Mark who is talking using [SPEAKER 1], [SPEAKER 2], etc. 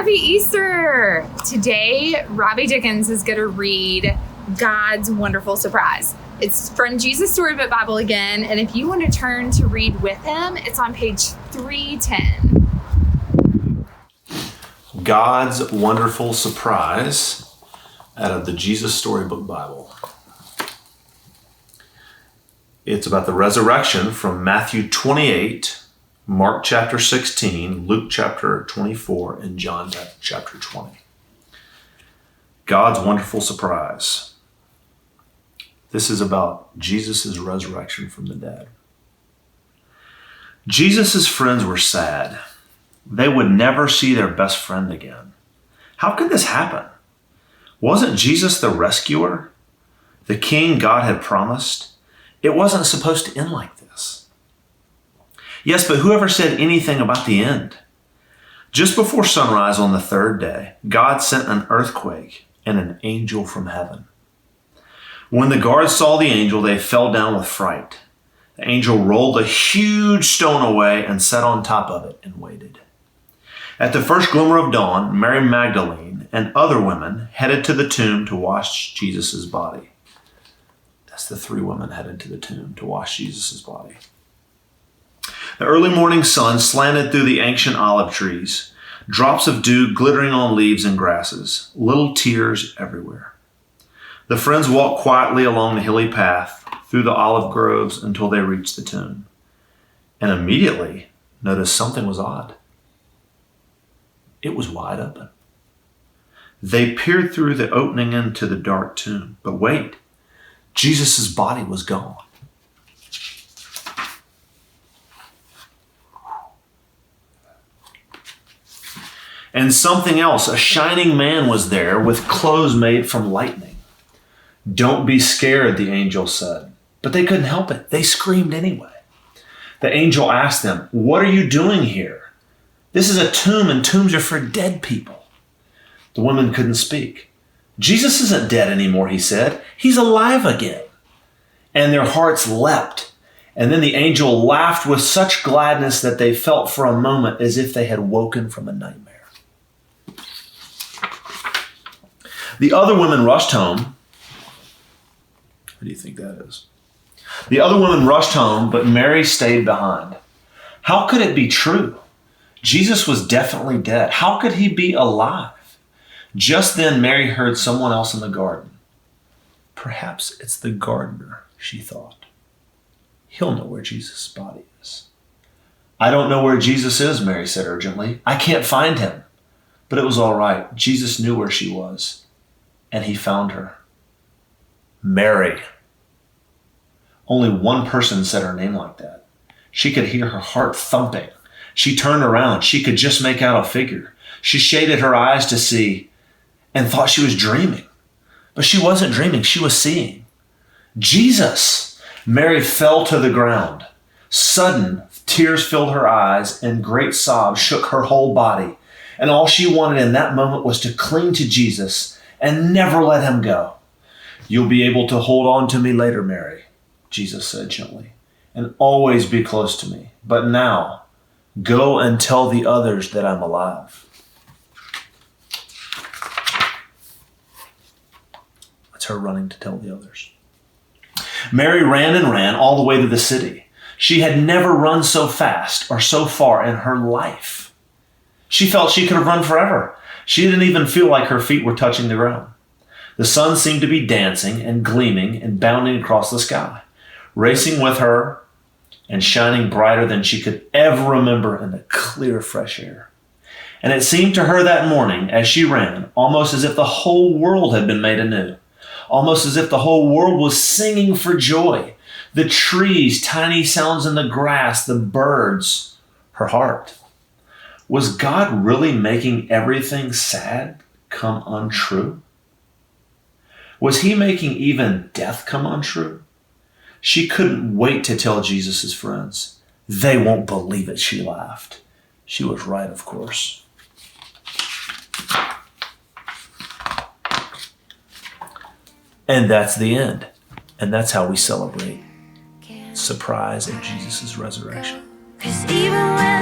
[SPEAKER 1] Happy Easter! Today, Robbi Dickens is going to read God's Wonderful Surprise. It's from Jesus Storybook Bible again, and if you want to turn to read with him, it's on page 310.
[SPEAKER 2] God's Wonderful Surprise out of the Jesus Storybook Bible. It's about the resurrection from Matthew 28, Mark chapter 16, Luke chapter 24, and John chapter 20. God's Wonderful Surprise. This is about Jesus' resurrection from the dead. Jesus' friends were sad. They would never see their best friend again. How could this happen? Wasn't Jesus the rescuer? The king God had promised? It wasn't supposed to end like this. Yes, but whoever said anything about the end? Just before sunrise on the third day, God sent an earthquake and an angel from heaven. When the guards saw the angel, they fell down with fright. The angel rolled a huge stone away and sat on top of it and waited. At the first glimmer of dawn, Mary Magdalene and other women headed to the tomb to wash Jesus' body. That's the three women headed to the tomb to wash Jesus' body. The early morning sun slanted through the ancient olive trees, drops of dew glittering on leaves and grasses, little tears everywhere. The friends walked quietly along the hilly path through the olive groves until they reached the tomb, and immediately noticed something was odd. It was wide open. They peered through the opening into the dark tomb, but wait, Jesus' body was gone. And something else, a shining man was there with clothes made from lightning. Don't be scared, the angel said. But they couldn't help it. They screamed anyway. The angel asked them, "What are you doing here? This is a tomb, and tombs are for dead people." The women couldn't speak. "Jesus isn't dead anymore," he said. "He's alive again." And their hearts leapt. And then the angel laughed with such gladness that they felt for a moment as if they had woken from a nightmare. The other women rushed home. What do you think that is? The other women rushed home, but Mary stayed behind. How could it be true? Jesus was definitely dead. How could he be alive? Just then, Mary heard someone else in the garden. Perhaps it's the gardener, she thought. He'll know where Jesus' body is. "I don't know where Jesus is," Mary said urgently. "I can't find him." But it was all right. Jesus knew where she was. And he found her. Mary. Only one person said her name like that. She could hear her heart thumping. She turned around. She could just make out a figure. She shaded her eyes to see and thought she was dreaming. But she wasn't dreaming. She was seeing. Jesus! Mary fell to the ground. Sudden, tears filled her eyes and great sobs shook her whole body. And all she wanted in that moment was to cling to Jesus and never let him go. "You'll be able to hold on to me later, Mary," Jesus said gently, "and always be close to me. But now, go and tell the others that I'm alive." That's her running to tell the others. Mary ran and ran all the way to the city. She had never run so fast or so far in her life. She felt she could have run forever. She didn't even feel like her feet were touching the ground. The sun seemed to be dancing and gleaming and bounding across the sky, racing with her and shining brighter than she could ever remember in the clear, fresh air. And it seemed to her that morning as she ran, almost as if the whole world had been made anew, almost as if the whole world was singing for joy. The trees, tiny sounds in the grass, the birds, her heart. Was God really making everything sad come untrue? Was he making even death come untrue? She couldn't wait to tell Jesus' friends. "They won't believe it," she laughed. She was right, of course. And that's the end. And that's how we celebrate surprise of Jesus' resurrection. 'Cause even when